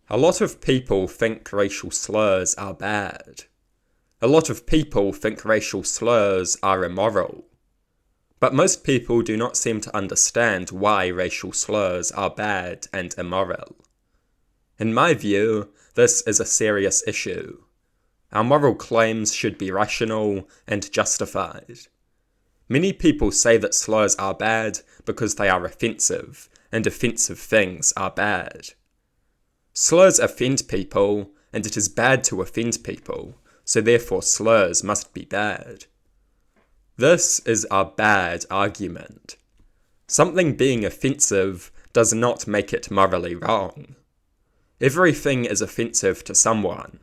A lot of people think racial slurs are bad. A lot of people think racial slurs are immoral. But most people do not seem to understand why racial slurs are bad and immoral. In my view, this is a serious issue. Our moral claims should be rational and justified. Many people say that slurs are bad because they are offensive, and offensive things are bad. Slurs offend people, and it is bad to offend people, so therefore slurs must be bad. This is a bad argument. Something being offensive does not make it morally wrong. Everything is offensive to someone.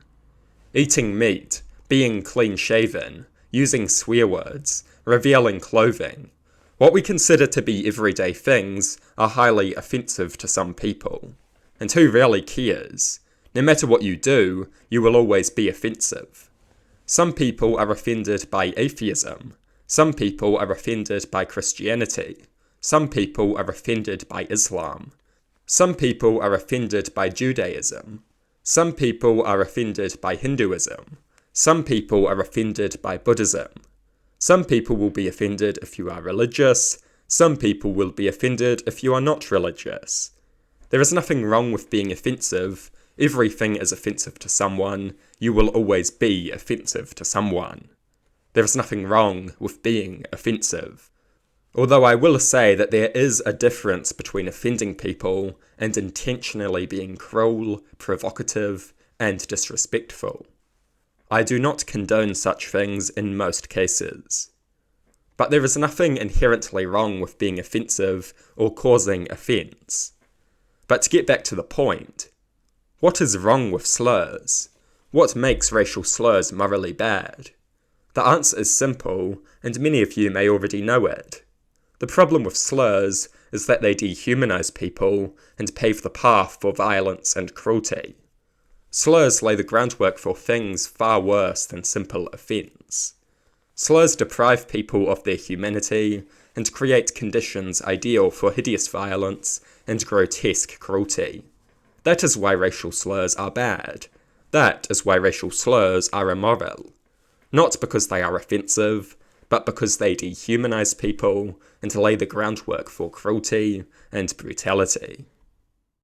Eating meat, being clean-shaven, using swear words, revealing clothing. What we consider to be everyday things are highly offensive to some people. And who really cares? No matter what you do, you will always be offensive. Some people are offended by atheism. Some people are offended by Christianity. Some people are offended by Islam. Some people are offended by Judaism. Some people are offended by Hinduism. Some people are offended by Buddhism. Some people will be offended if you are religious. Some people will be offended if you are not religious. There is nothing wrong with being offensive. Everything is offensive to someone. You will always be offensive to someone. There is nothing wrong with being offensive. Although I will say that there is a difference between offending people and intentionally being cruel, provocative, and disrespectful. I do not condone such things in most cases. But there is nothing inherently wrong with being offensive or causing offence. But to get back to the point, what is wrong with slurs? What makes racial slurs morally bad? The answer is simple, and many of you may already know it. The problem with slurs is that they dehumanize people and pave the path for violence and cruelty. Slurs lay the groundwork for things far worse than simple offence. Slurs deprive people of their humanity and create conditions ideal for hideous violence and grotesque cruelty. That is why racial slurs are bad. That is why racial slurs are immoral. Not because they are offensive, but because they dehumanize people and lay the groundwork for cruelty and brutality.